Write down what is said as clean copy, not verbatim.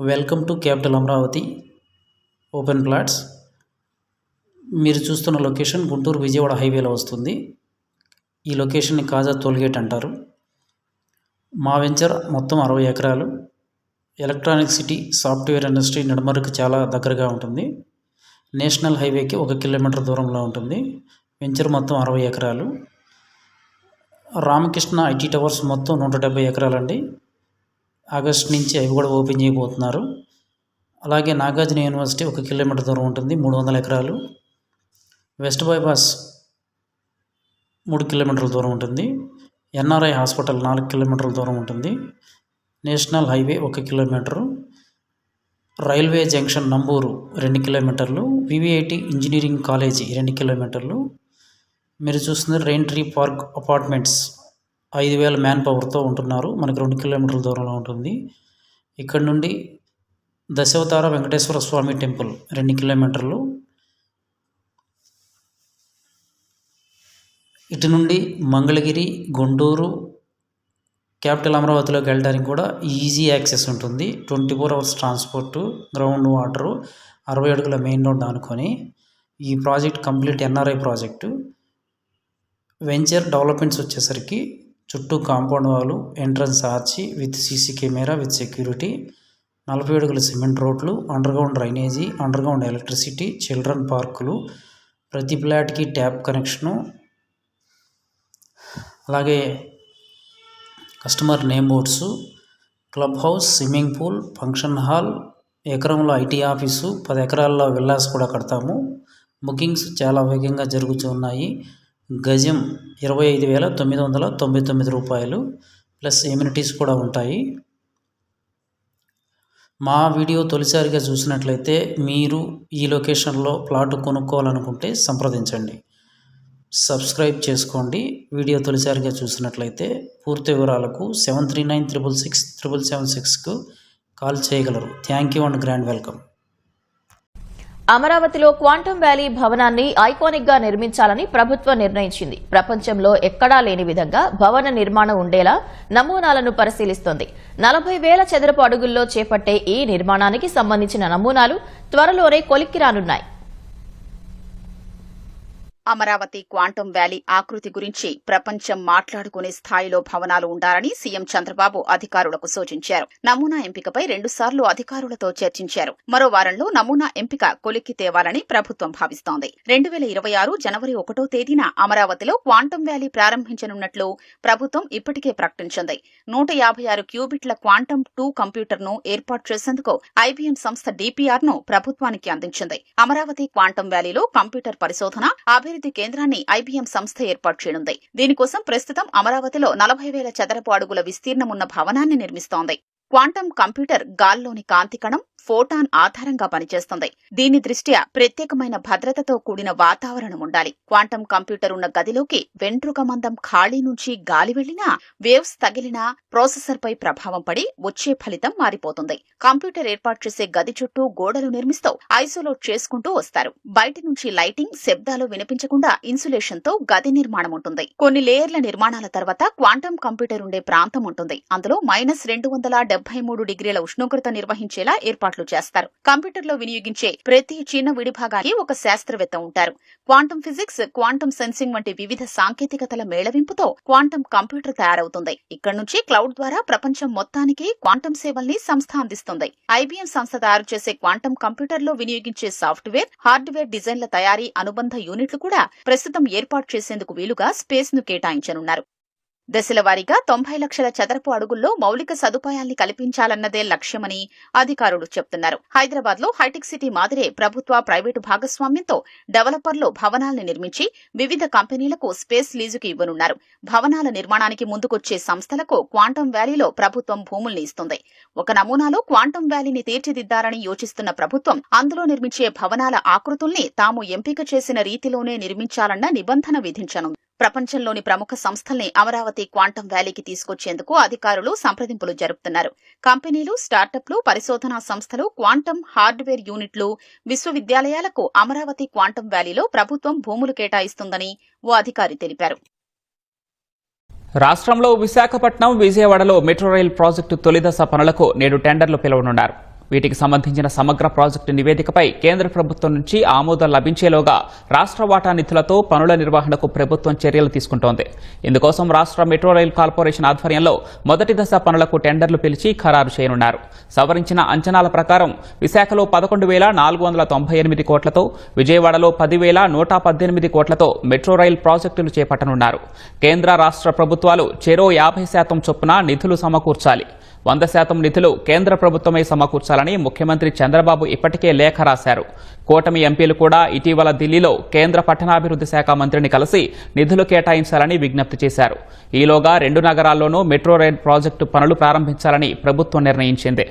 Welcome to capital Amaravati open plots. మీరు చూస్తున్న location Guntur Vijayawada హైవేలో వస్తుంది. ఈ లొకేషన్ని కాజా టోల్గేట్ అంటారు. మా వెంచర్ మొత్తం 60 ఎకరాలు. ఎలక్ట్రానిక్ సిటీ, సాఫ్ట్వేర్ ఇండస్ట్రీ నడుమరికి చాలా దగ్గరగా ఉంటుంది. నేషనల్ హైవేకి 1 కిలోమీటర్ దూరంలో ఉంటుంది. వెంచర్ మొత్తం 60 ఎకరాలు. రామకృష్ణ ఐటీ టవర్స్ మొత్తం 170 ఎకరాలండి. ఆగస్ట్ నుంచి అవి కూడా ఓపెన్ చేయబోతున్నారు. అలాగే నాగార్జున యూనివర్సిటీ 1 కిలోమీటర్ దూరం ఉంటుంది, 300 ఎకరాలు. వెస్ట్ బైపాస్ 3 కిలోమీటర్ల దూరం ఉంటుంది. ఎన్ఆర్ఐ హాస్పిటల్ 4 కిలోమీటర్ల దూరం ఉంటుంది. National highway 1 kilometre. Railway junction Namburu 2 కిలోమీటర్లు. వివిఐటి ఇంజనీరింగ్ కాలేజీ 2 కిలోమీటర్లు. మీరు చూస్తున్న rain tree park apartments 5000 man పవర్తో ఉంటున్నారు. మనకి 2 కిలోమీటర్ల దూరంలో ఉంటుంది. ఇక్కడ నుండి దశావతార వెంకటేశ్వర స్వామి టెంపుల్ 2 కిలోమీటర్లు. ఇటు నుండి మంగళగిరి, గుంటూరు, క్యాపిటల్ అమరావతిలోకి వెళ్ళడానికి కూడా ఈజీ యాక్సెస్ ఉంటుంది. 24 అవర్స్ ట్రాన్స్పోర్టు, గ్రౌండ్ వాటరు, 60 అడుగుల మెయిన్ రోడ్ అనుకొని. ఈ project complete NRI project. Venture developments వచ్చేసరికి చుట్టూ compound wall, entrance arch with CC camera with security, 40 అడుగుల సిమెంట్ రోడ్లు, underground drainage, underground electricity, children పార్కులు, ప్రతి ఫ్లాట్కి ట్యాప్ కనెక్షను, అలాగే customer name boards, club house, swimming pool, function hall, ఎకరంలో IT office, 10 ఎకరాల్లో విల్లాస్ కూడా కడతాము. బుకింగ్స్ చాలా వేగంగా జరుగుతున్నాయి. గజం 25,999 రూపాయలు ప్లస్ ఎమ్యూనిటీస్ కూడా ఉంటాయి. మా వీడియో తొలిసారిగా చూసినట్లయితే మీరు ఈ లొకేషన్లో ప్లాట్ కొనుక్కోవాలనుకుంటే సంప్రదించండి. సబ్స్క్రైబ్ చేసుకోండి. వీడియో తొలిసారిగా చూసినట్లయితే పూర్తి వివరాలకు 7396667776కు కాల్ చేయగలరు. Thank you and grand welcome. అమరావతిలో క్వాంటం వ్యాలీ భవనాన్ని ఐకానిక్ గా నిర్మించాలని ప్రభుత్వం నిర్ణయించింది. ప్రపంచంలో ఎక్కడా లేని విధంగా భవన నిర్మాణం ఉండేలా నమూనాలను పరిశీలిస్తోంది. 40,000 చదరపు అడుగుల్లో చేపట్టే ఈ నిర్మాణానికి సంబంధించిన నమూనాలు త్వరలోనే కొలిక్కి రానున్నాయి. అమరావతి క్వాంటం వ్యాలీ ఆకృతి గురించి ప్రపంచం మాట్లాడుకునే స్థాయిలో భవనాలు ఉండాలని సీఎం చంద్రబాబు అధికారులకు సూచించారు. నమూనా ఎంపికపై 2 సార్లు అధికారులతో చర్చించారు. మరో వారంలో నమూనా ఎంపిక కొలిక్కి తేవాలని ప్రభుత్వం భావిస్తోంది. 2026 జనవరి 1వ తేదీన అమరావతిలో క్వాంటం వ్యాలీ ప్రారంభించనున్నట్లు ప్రభుత్వం ఇప్పటికే ప్రకటించింది. 156 క్యూబిట్ల క్వాంటం 2 కంప్యూటర్ను ఏర్పాటు చేసేందుకు ఐబీఎం సంస్థ డీపీఆర్ను ప్రభుత్వానికి అందించింది. అమరావతి క్వాంటం వ్యాలీలో కంప్యూటర్ పరిశోధన, అభివృద్ధి కేంద్రాన్ని ఐబీఎం సంస్థ ఏర్పాటు చేయనుంది. దీనికోసం ప్రస్తుతం అమరావతిలో 40,000 చదరపు అడుగుల విస్తీర్ణమున్న భవనాన్ని నిర్మిస్తోంది. క్వాంటం కంప్యూటర్ గాల్లోని కాంతి కణం, ఫోటాన్ ఆధారంగా పనిచేస్తుంది. దీని దృష్ట్యా ప్రత్యేకమైన భద్రతతో కూడిన వాతావరణం ఉండాలి. క్వాంటం కంప్యూటర్ ఉన్న గదిలోకి వెంట్రుక మందం ఖాళీ నుంచి గాలి వెళ్లినా, వేవ్స్ తగిలినా ప్రాసెసర్ పై ప్రభావం పడి వచ్చే ఫలితం మారిపోతుంది. కంప్యూటర్ ఏర్పాటు చేసే గది చుట్టూ గోడలు నిర్మిస్తూ ఐసోలేట్ చేసుకుంటూ వస్తారు. బయటి నుంచి లైటింగ్, శబ్దాలు వినిపించకుండా ఇన్సులేషన్ తో గది నిర్మాణం ఉంటుంది. కొన్ని లేయర్ల నిర్మాణాల తర్వాత క్వాంటం కంప్యూటర్ ఉండే ప్రాంతం ఉంటుంది. అందులో -273 డిగ్రీల ఉష్ణోగ్రత నిర్వహించేలా ఏర్పాట్లు చేస్తారు. కంప్యూటర్లో వినియోగించే ప్రతి చిన్న విడిభాగానికి ఒక శాస్త్రవేత్త ఉంటారు. క్వాంటం ఫిజిక్స్, క్వాంటం సెన్సింగ్ వంటి వివిధ సాంకేతికతల మేళవింపుతో క్వాంటం కంప్యూటర్ తయారవుతుంది. ఇక్కడ నుంచి క్లౌడ్ ద్వారా ప్రపంచం మొత్తానికి క్వాంటం సేవల్ని సంస్థ అందిస్తుంది. ఐబీఎం సంస్థ తయారు చేసే క్వాంటం కంప్యూటర్లో వినియోగించే సాఫ్ట్వేర్, హార్డ్వేర్ డిజైన్ల తయారీ అనుబంధ యూనిట్లు కూడా ప్రస్తుతం ఏర్పాటు చేసేందుకు వీలుగా స్పేస్ ను కేటాయించనున్నారు. దశల వారీగా 90 లక్షల చదరపు అడుగుల్లో మౌలిక సదుపాయాల్ని కల్పించాలన్నదే లక్ష్యమని అధికారులు చెప్తున్నారు. హైదరాబాద్ లో హైటెక్ సిటీ మాదిరే ప్రభుత్వ, ప్రైవేటు భాగస్వామ్యంతో డెవలపర్లు భవనాల్ని నిర్మించి వివిధ కంపెనీలకు స్పేస్ లీజుకి ఇవ్వనున్నారు. భవనాల నిర్మాణానికి ముందుకొచ్చే సంస్థలకు క్వాంటం వ్యాలీలో ప్రభుత్వం భూముల్ని ఇస్తుంది. ఒక నమూనాలో క్వాంటం వ్యాలీని తీర్చిదిద్దాలని యోచిస్తున్న ప్రభుత్వం అందులో నిర్మించే భవనాల ఆకృతుల్ని తాము ఎంపిక చేసిన రీతిలోనే నిర్మించాలన్న నిబంధన విధించనుంది. ప్రపంచంలోని ప్రముఖ సంస్థల్ని అమరావతి క్వాంటం వ్యాలీకి తీసుకొచ్చేందుకు అధికారులు సంప్రదింపులు జరుపుతున్నారు. కంపెనీలు, స్టార్టప్లు, పరిశోధనా సంస్థలు, క్వాంటం హార్డ్వేర్ యూనిట్లు, విశ్వవిద్యాలయాలకు అమరావతి క్వాంటం వ్యాలీలో ప్రభుత్వం భూములు కేటాయిస్తుందని ఓ అధికారి తెలిపారు. రాష్ట్రంలో విశాఖపట్నం, విజయవాడలో మెట్రో రైల్ ప్రాజెక్టు తొలిదశ పనులకు నేడు టెండర్లు పిలువనున్నారు. వీటికి సంబంధించిన సమగ్ర ప్రాజెక్టు నివేదికపై కేంద్ర ప్రభుత్వం నుంచి ఆమోదం లభించేలోగా రాష్ట్ర వాటా నిధులతో పనుల నిర్వహణకు ప్రభుత్వం చర్యలు తీసుకుంటోంది. ఇందుకోసం రాష్ట్ర మెట్రో రైల్ కార్పొరేషన్ ఆధ్వర్యంలో మొదటి దశ పనులకు టెండర్లు పిలిచి ఖరారు చేయనున్నారు. సవరించిన అంచనాల ప్రకారం విశాఖలో 11,498 కోట్లతో, విజయవాడలో 10,118 కోట్లతో మెట్రో రైల్ ప్రాజెక్టులు చేపట్టనున్నారు. కేంద్ర రాష్ట్ర ప్రభుత్వాలు చెరో 50% చొప్పున నిధులు సమకూర్చాలి. 100% నిధులు కేంద్ర ప్రభుత్వమే సమకూర్చాలని ముఖ్యమంత్రి చంద్రబాబు ఇప్పటికే లేఖ రాశారు. కూటమి ఎంపీలు కూడా ఇటీవల ఢిల్లీలో కేంద్ర పట్టణాభివృద్ధి శాఖ మంత్రిని కలిసి నిధులు కేటాయించాలని విజ్ఞప్తి చేశారు. ఈలోగా 2 నగరాల్లోనూ మెట్రో రైల్ ప్రాజెక్టు పనులు ప్రారంభించాలని ప్రభుత్వం నిర్ణయించింది.